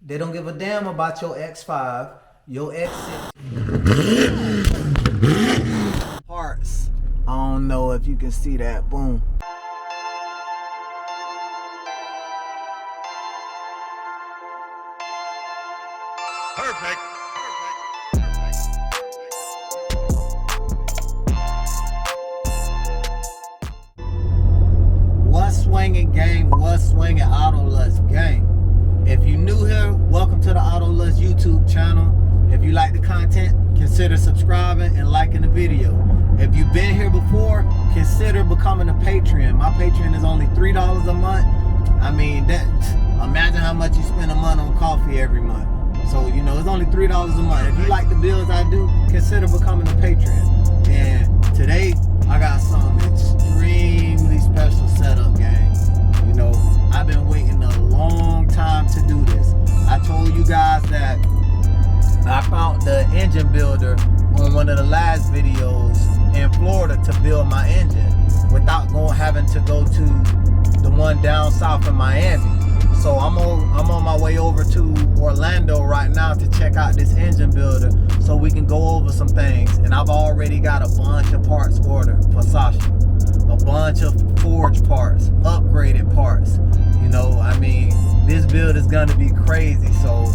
They don't give a damn about your X5, your X6. Parts. I don't know if you can see that. Boom. Perfect. What's swinging, gang? What's swinging, Autolust gang? If you're new here, welcome to the Autolust YouTube channel. If you like the content, consider subscribing and liking the video. If you've been here before, consider becoming a Patreon. My Patreon is only $3 a month. I mean, imagine how much you spend a month on coffee every month. So, you know, it's only $3 a month. If you like the bills I do, consider becoming a Patreon. And today, I got some extremely special setup, gang. You know, I've been waiting a long time to do this. I told you guys that I found the engine builder on one of the last videos in Florida to build my engine without having to go to the one down south in Miami. So I'm on my way over to Orlando right now to check out this engine builder so we can go over some things. And I've already got a bunch of parts ordered for Sasha. A bunch of forged parts, upgraded parts. You know, I mean, this build is gonna be crazy. So,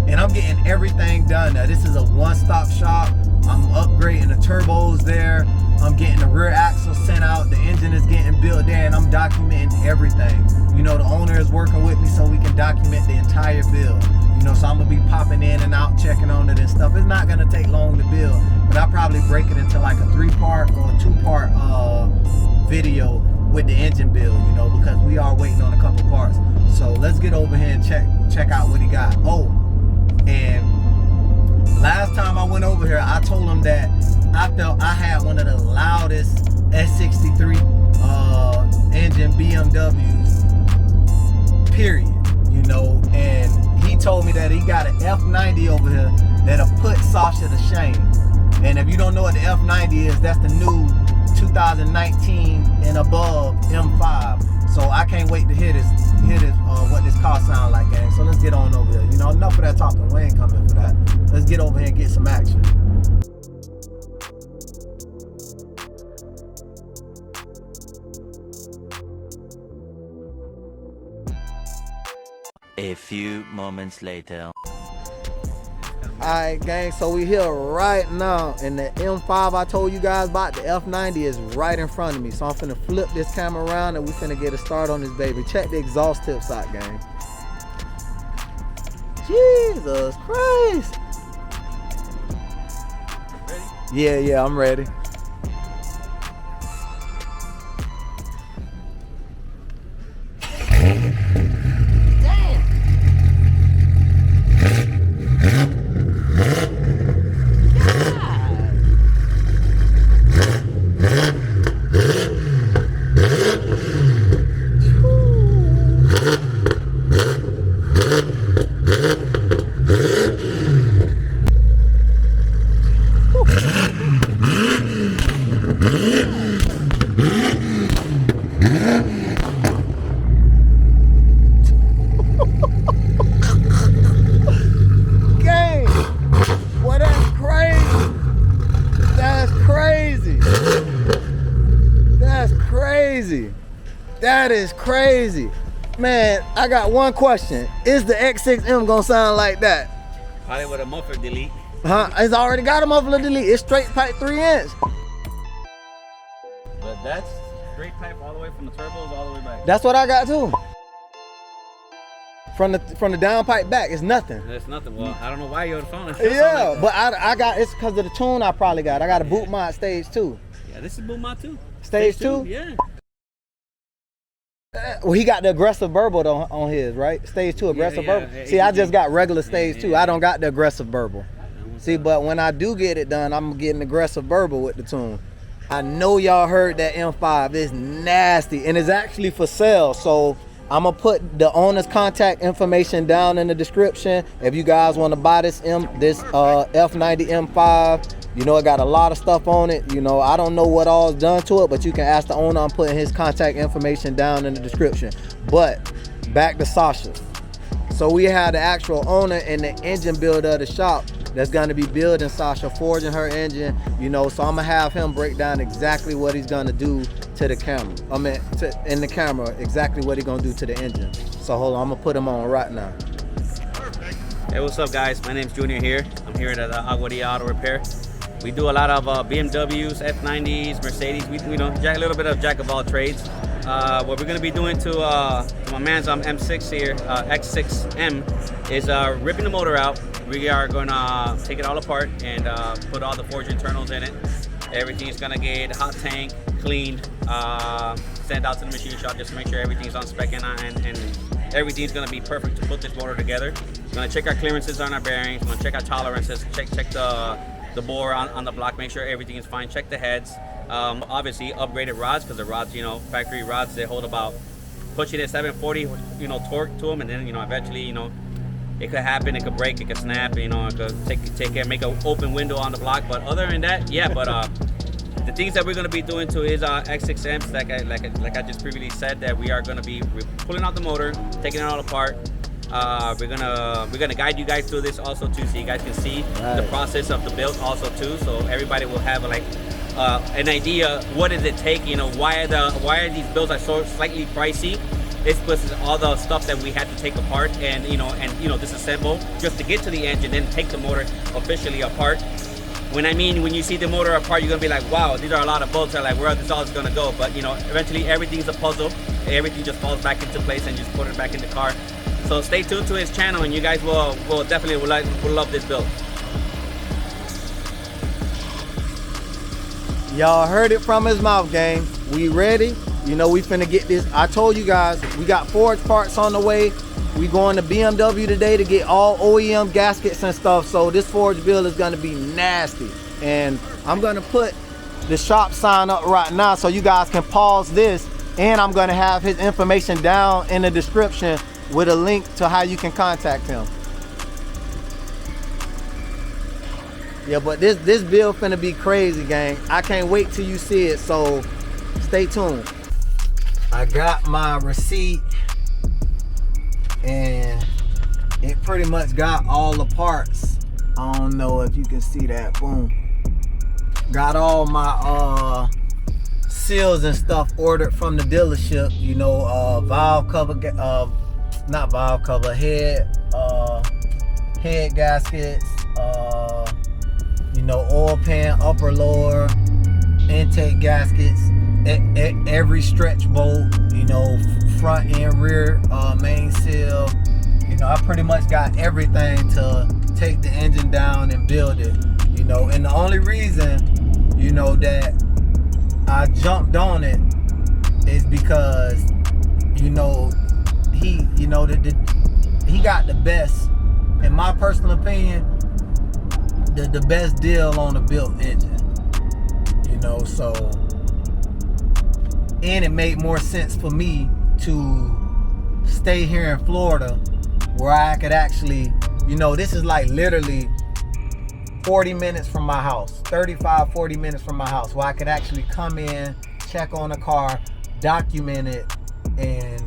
and I'm getting everything done now. This is a one-stop shop. I'm upgrading the turbos there. I'm getting the rear axle sent out. The engine is getting built there, and I'm documenting everything. You know, the owner is working with me so we can document the entire build. You know, so I'm gonna be popping in and out, checking on it and stuff. It's not gonna take long to build, but I'll probably break it into like a 3-part or a 2-part video with the engine build, you know, because we are waiting on a couple parts. So let's get over here and check out what he got. Oh, and last time I went over here, I told him that I felt I had one of the loudest S63 engine BMWs, period. You know, and he told me that he got an F90 over here that'll put Sasha to shame. And if you don't know what the F90 is, that's the new 2019 and above M5. So I can't wait to hear this what this car sound like, gang. So let's get on over here. You know, enough of that talking. We ain't coming for that. Let's get over here and get some action. A few moments later. Alright, gang, so we here right now, and the M5 I told you guys about, the F90 is right in front of me. So I'm finna flip this camera around and we finna get a start on this baby. Check the exhaust tips out, gang. Jesus Christ. Ready? Yeah, I'm ready. That is crazy. Man, I got one question. Is the X6M gonna sound like that? Probably with a muffler delete. Huh? It's already got a muffler delete. It's straight pipe 3-inch. But that's straight pipe all the way from the turbos all the way back. That's what I got too. From the down pipe back, it's nothing. That's nothing. Well, I don't know why you're on the phone. Yeah, like but I got, it's because of the tune I probably got. I got a boot mod stage 2. Yeah, this is boot mod 2. Stage 2? Yeah. Well, he got the aggressive burble on his, right? Stage 2 aggressive burble. Yeah, See, I just got regular stage 2. I don't got the aggressive burble. See, but when I do get it done, I'm getting aggressive burble with the tune. I know y'all heard that M5 is nasty and it's actually for sale. So I'm gonna put the owner's contact information down in the description. If you guys want to buy this F90 M5, you know, it got a lot of stuff on it. You know, I don't know what all is done to it, but you can ask the owner. I'm putting his contact information down in the description. But back to Sasha. So we have the actual owner and the engine builder of the shop that's gonna be building Sasha, forging her engine, you know, so I'm gonna have him break down exactly what he's gonna do to the camera. In the camera, exactly what he's gonna do to the engine. So hold on, I'm gonna put him on right now. Hey, what's up, guys? My name's Junior here. I'm here at Aguadilla Auto Repair. We do a lot of BMWs, F90s, Mercedes. We know a little bit of jack of all trades. What we're going to be doing to my man's M6 here, X6M, is ripping the motor out. We are going to take it all apart and put all the forged internals in it. Everything's going to get hot tank, cleaned, sent out to the machine shop just to make sure everything's on spec and everything's going to be perfect to put this motor together. We're going to check our clearances on our bearings. We're going to check our tolerances, check the bore on the block, make sure everything is fine, check the heads. Obviously upgraded rods, because the rods, you know, factory rods, they hold about, pushing it 740, you know, torque to them, and then, you know, eventually, you know, it could happen, it could break, it could snap, you know, it could make an open window on the block. But other than that, yeah. But the things that we're going to be doing to his X6Ms, like I just previously said, that we are going to be pulling out the motor, taking it all apart. We're gonna guide you guys through this also too, so you guys can see the process of the build also too, so everybody will have like an idea what does it take, you know, why are these builds are so slightly pricey. It's because all the stuff that we had to take apart and you know disassemble just to get to the engine, then take the motor officially apart. When you see the motor apart, you're gonna be like, wow, these are a lot of bolts. Are like, where are this all gonna go? But you know, eventually everything's a puzzle. Everything just falls back into place and just put it back in the car. So stay tuned to his channel, and you guys will definitely will love this build. Y'all heard it from his mouth, gang. We ready? You know we finna get this. I told you guys, we got forged parts on the way. We going to BMW today to get all OEM gaskets and stuff. So this forged build is gonna be nasty. And I'm gonna put the shop sign up right now so you guys can pause this. And I'm gonna have his information down in the description with a link to how you can contact him. Yeah, but this build finna be crazy, gang. I can't wait till you see it, so stay tuned. I got my receipt and it pretty much got all the parts. I don't know if you can see that, boom. Got all my seals and stuff ordered from the dealership, you know, valve cover, not valve cover, head gaskets, you know, oil pan, upper lower, intake gaskets, every stretch bolt, you know, front and rear main seal. You know, I pretty much got everything to take the engine down and build it, you know. And the only reason, you know, that I jumped on it is because, you know, he got the best, in my personal opinion, the best deal on the built engine, you know. So, and it made more sense for me to stay here in Florida where I could actually, you know, this is like literally 40 minutes from my house, 35-40 minutes from my house, where I could actually come in, check on the car, document it, and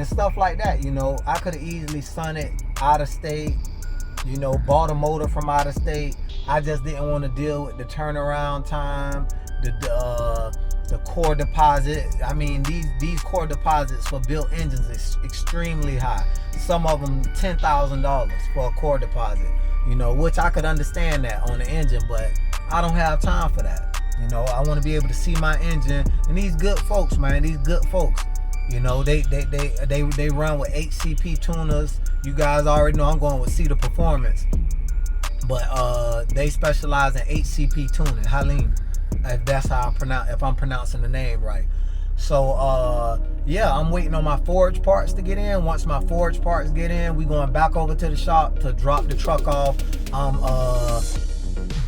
stuff like that. You know, I could have easily spun it out of state, you know, bought a motor from out of state. I just didn't want to deal with the turnaround time, the core deposit. I mean, these core deposits for built engines is extremely high. Some of them $10,000 for a core deposit, you know, which I could understand that on the engine, but I don't have time for that. You know, I want to be able to see my engine. And these good folks, man, these good folks, you know, they run with HCP tuners. You guys already know I'm going with Cedar Performance, but they specialize in HCP tuning, Halim, if that's how I pronounce, if I'm pronouncing the name right. So yeah, I'm waiting on my forged parts to get in. Once my forged parts get in, we going back over to the shop to drop the truck off.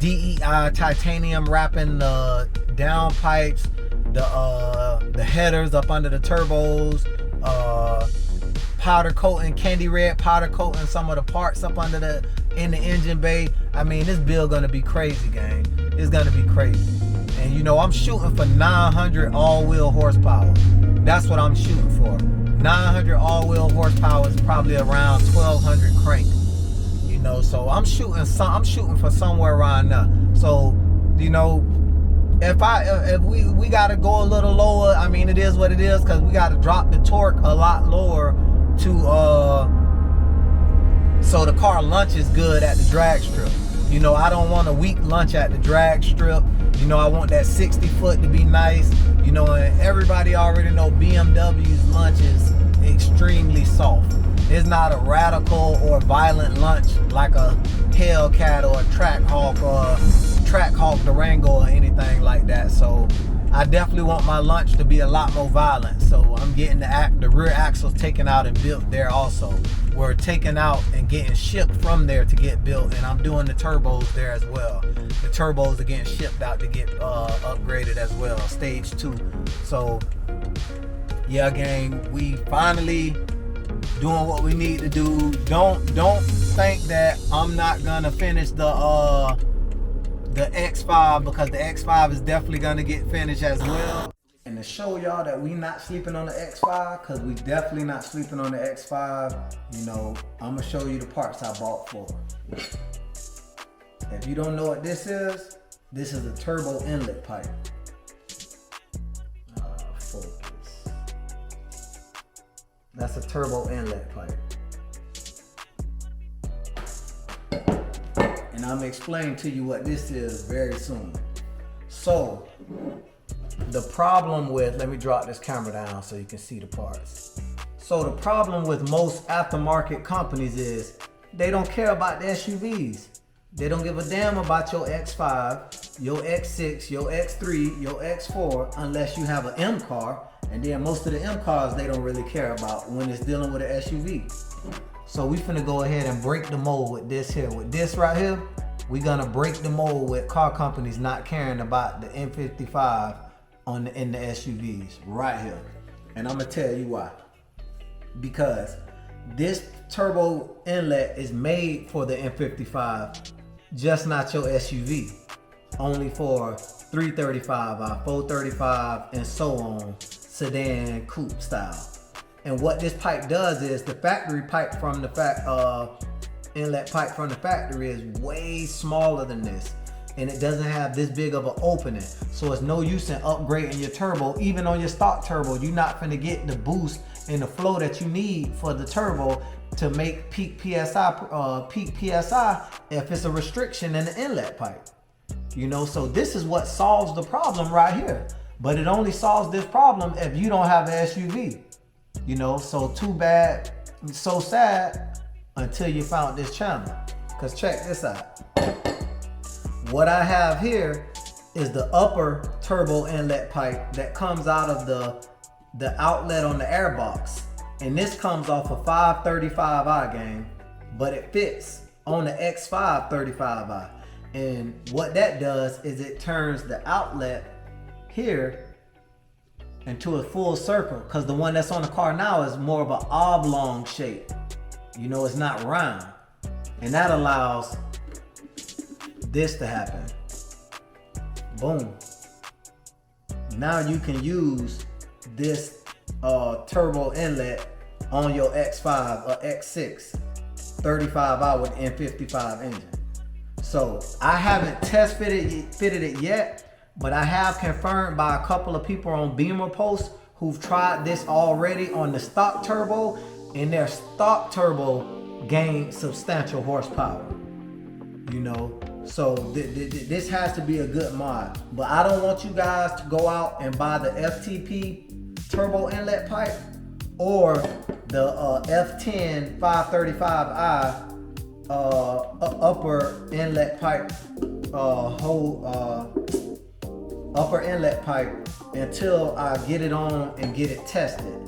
DEI titanium wrapping the downpipes, the headers up under the turbos, powder coating, candy red powder coating some of the parts up under in the engine bay. I mean, this build gonna be crazy, gang. It's gonna be crazy. And you know, I'm shooting for 900 all-wheel horsepower. That's what I'm shooting for. 900 all-wheel horsepower is probably around 1200 crank. You know, so I'm shooting for somewhere around there. So, you know, if we gotta go a little lower, I mean, it is what it is, because we gotta drop the torque a lot lower to so the car lunches good at the drag strip. You know, I don't want a weak lunch at the drag strip. You know, I want that 60 foot to be nice. You know, and everybody already know BMW's lunch is extremely soft. It's not a radical or violent lunch like a Hellcat or a Trackhawk Durango or anything like that. So I definitely want my lunch to be a lot more violent. So I'm getting the rear axles taken out and built there also. We're taken out and getting shipped from there to get built, and I'm doing the turbos there as well. The turbos are getting shipped out to get upgraded as well, stage 2. So yeah, gang, we finally doing what we need to do. Don't think that I'm not gonna finish the X5, because the X5 is definitely gonna get finished as well. And to show y'all that we not sleeping on the X5, because we definitely not sleeping on the X5, you know, I'm gonna show you the parts I bought for it. If you don't know what this is a turbo inlet pipe. Focus. That's a turbo inlet pipe. And I'm gonna explain to you what this is very soon. So, the problem with, let me drop this camera down so you can see the parts. So the problem with most aftermarket companies is they don't care about the SUVs. They don't give a damn about your X5, your X6, your X3, your X4, unless you have an M car. And then most of the M cars they don't really care about when it's dealing with an SUV. So we finna go ahead and break the mold with this here. With this right here, we gonna break the mold with car companies not caring about the M55 in the SUVs right here. And I'm gonna tell you why. Because this turbo inlet is made for the M55, just not your SUV. Only for 335i, 435, and so on, sedan, coupe style. And what this pipe does is the factory pipe from the inlet pipe from the factory is way smaller than this. And it doesn't have this big of an opening. So it's no use in upgrading your turbo. Even on your stock turbo, you're not gonna get the boost and the flow that you need for the turbo to make peak PSI if it's a restriction in the inlet pipe. You know, so this is what solves the problem right here. But it only solves this problem if you don't have an SUV. You know, so too bad, so sad until you found this channel. Cause check this out. What I have here is the upper turbo inlet pipe that comes out of the outlet on the airbox. And this comes off a 535i, gang, but it fits on the X5 35i. And what that does is it turns the outlet here into a full circle, because the one that's on the car now is more of an oblong shape. You know, it's not round. And that allows this to happen. Boom. Now you can use this turbo inlet on your X5 or X6 35i with M55 engine. So I haven't test fitted it yet, but I have confirmed by a couple of people on Beamer posts who've tried this already on the stock turbo, and their stock turbo gained substantial horsepower. You know, so this has to be a good mod. But I don't want you guys to go out and buy the FTP turbo inlet pipe or the F10 535i upper inlet pipe upper inlet pipe until I get it on and get it tested.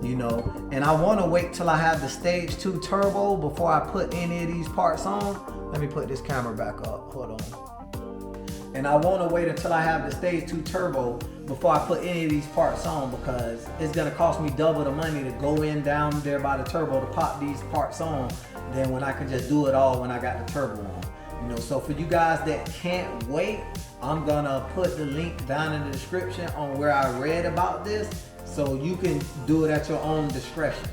You know, and I want to wait till I have the stage 2 turbo before I put any of these parts on. Let me put this camera back up, hold on. And I want to wait until I have the stage 2 turbo before I put any of these parts on, because it's going to cost me double the money to go in down there by the turbo to pop these parts on than when I can just do it all when I got the turbo on. You know, so for you guys that can't wait, I'm gonna put the link down in the description on where I read about this, So you can do it at your own discretion,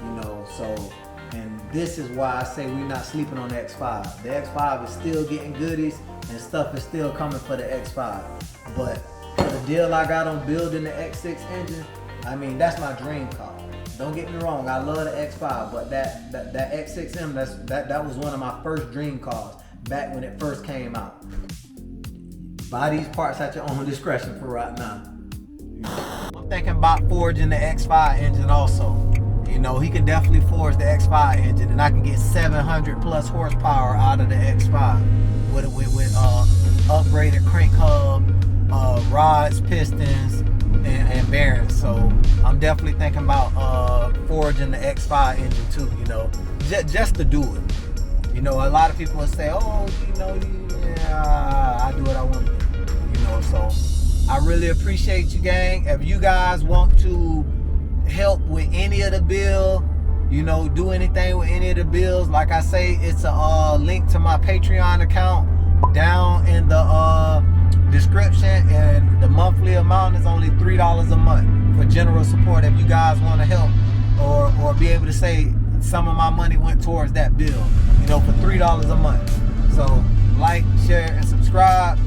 you know. So, and this is why I say we're not sleeping on the X5. The X5 is still getting goodies and stuff is still coming for the X5. But for the deal I got on building the X6 engine, I mean, that's my dream car. Don't get me wrong, I love the X5, but that X6M, that was one of my first dream cars back when it first came out. Buy these parts at your own discretion for right now. I'm thinking about forging the X5 engine also. You know, he can definitely forge the X5 engine, and I can get 700 plus horsepower out of the X5 with upgraded crank hub, rods, pistons, and bearings. So I'm definitely thinking about forging the X5 engine too, you know, just to do it. You know, a lot of people will say, oh, you know, yeah, I do what I want to do, you know. So I really appreciate you, gang. If you guys want to help with any of the bill, you know, do anything with any of the bills, like I say, it's a link to my Patreon account down in the description, and the monthly amount is only $3 a month for general support if you guys want to help or be able to say some of my money went towards that bill, you know, for $3 a month. So like, share, and subscribe.